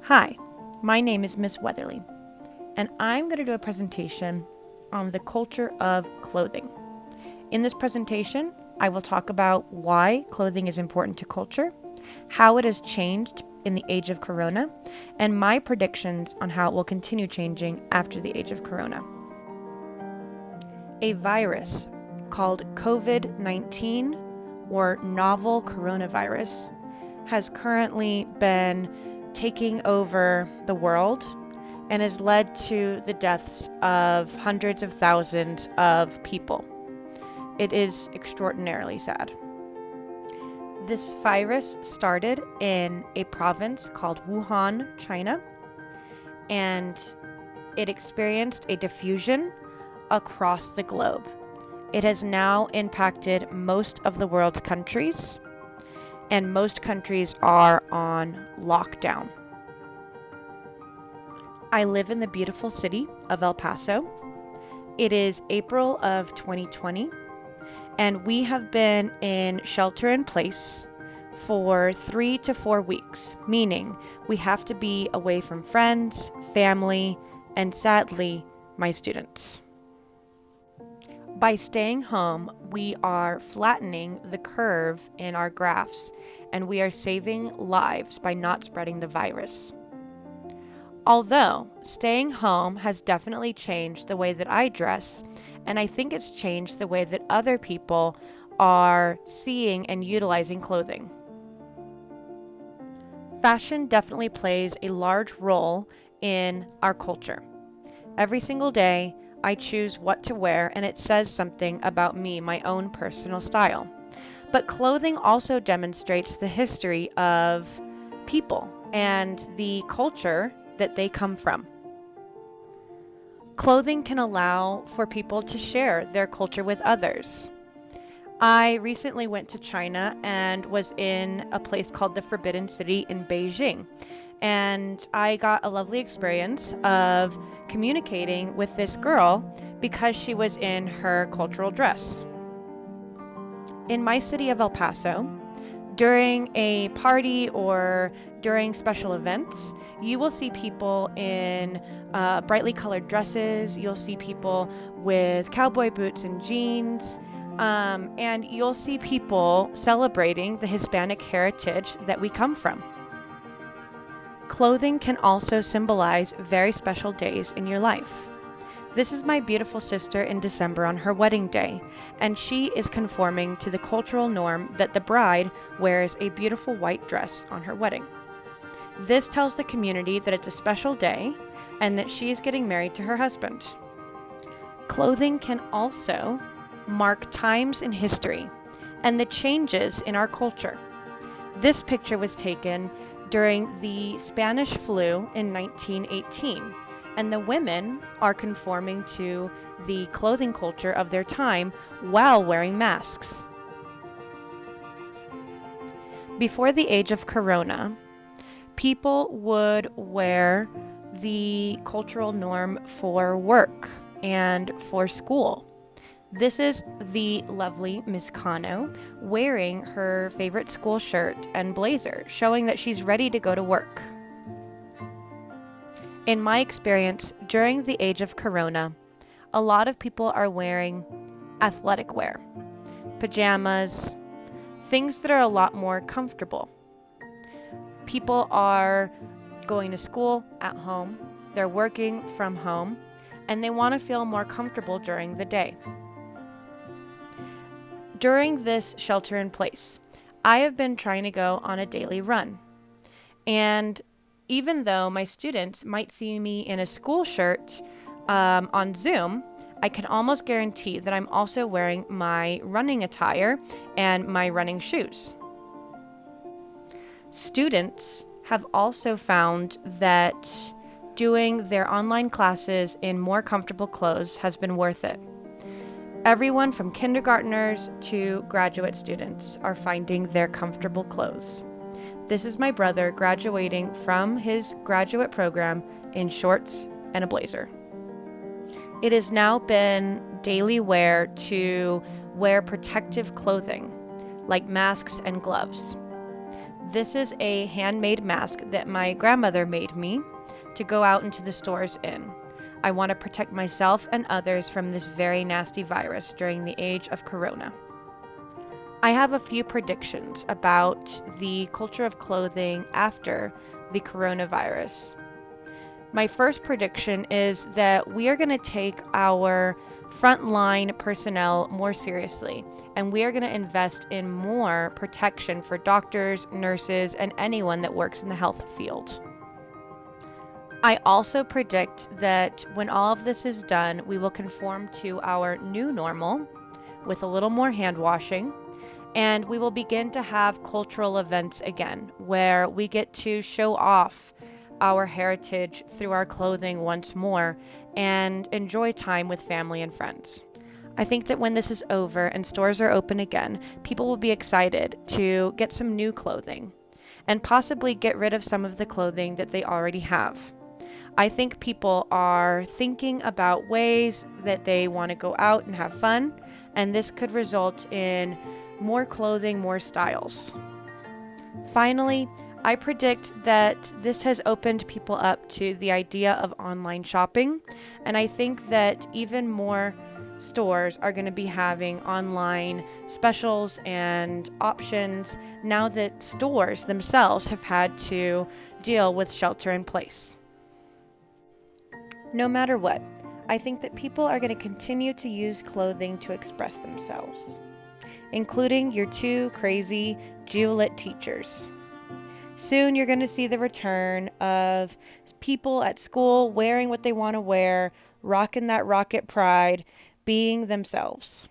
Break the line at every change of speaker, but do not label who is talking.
Hi, my name is Miss Weatherly, and I'm going to do a presentation on the culture of clothing. In this presentation, I will talk about why clothing is important to culture, how it has changed in the age of Corona, and my predictions on how it will continue changing after the age of Corona. A virus called COVID-19, or novel coronavirus, has currently been taking over the world and has led to the deaths of hundreds of thousands of people. It is extraordinarily sad. This virus started in a province called Wuhan, China, and it experienced a diffusion across the globe. It has now impacted most of the world's countries, and most countries are on lockdown. I live in the beautiful city of El Paso. It is April of 2020, and we have been in shelter in place for 3 to 4 weeks, meaning we have to be away from friends, family, and sadly, my students. By staying home, we are flattening the curve in our graphs, and we are saving lives by not spreading the virus. Although staying home has definitely changed the way that I dress, and I think it's changed the way that other people are seeing and utilizing clothing. Fashion definitely plays a large role in our culture. Every single day, I choose what to wear, and it says something about me, my own personal style. But clothing also demonstrates the history of people and the culture that they come from. Clothing can allow for people to share their culture with others. I recently went to China and was in a place called the Forbidden City in Beijing. And I got a lovely experience of communicating with this girl because she was in her cultural dress. In my city of El Paso, during a party or during special events, you will see people in brightly colored dresses. You'll see people with cowboy boots and jeans. And you'll see people celebrating the Hispanic heritage that we come from. Clothing can also symbolize very special days in your life. This is my beautiful sister in December on her wedding day, and she is conforming to the cultural norm that the bride wears a beautiful white dress on her wedding. This tells the community that it's a special day and that she is getting married to her husband. Clothing can also mark times in history and the changes in our culture. This picture was taken during the Spanish flu in 1918, and the women are conforming to the clothing culture of their time while wearing masks. Before the age of Corona, people would wear the cultural norm for work and for school. This is the lovely Miss Cano wearing her favorite school shirt and blazer, showing that she's ready to go to work. In my experience, during the age of Corona, a lot of people are wearing athletic wear, pajamas, things that are a lot more comfortable. People are going to school at home, they're working from home, and they want to feel more comfortable during the day. During this shelter in place, I have been trying to go on a daily run. And even though my students might see me in a school shirt on Zoom, I can almost guarantee that I'm also wearing my running attire and my running shoes. Students have also found that doing their online classes in more comfortable clothes has been worth it. Everyone from kindergartners to graduate students are finding their comfortable clothes. This is my brother graduating from his graduate program in shorts and a blazer. It has now been daily wear to wear protective clothing, like masks and gloves. This is a handmade mask that my grandmother made me to go out into the stores in. I want to protect myself and others from this very nasty virus during the age of Corona. I have a few predictions about the culture of clothing after the coronavirus. My first prediction is that we are going to take our frontline personnel more seriously, and we are going to invest in more protection for doctors, nurses, and anyone that works in the health field. I also predict that when all of this is done, we will conform to our new normal with a little more hand washing, and we will begin to have cultural events again where we get to show off our heritage through our clothing once more and enjoy time with family and friends. I think that when this is over and stores are open again, people will be excited to get some new clothing and possibly get rid of some of the clothing that they already have. I think people are thinking about ways that they want to go out and have fun, and this could result in more clothing, more styles. Finally, I predict that this has opened people up to the idea of online shopping, and I think that even more stores are going to be having online specials and options now that stores themselves have had to deal with shelter in place. No matter what, I think that people are going to continue to use clothing to express themselves, including your two crazy GeoLit teachers. Soon you're going to see the return of people at school wearing what they want to wear, rocking that rocket pride, being themselves.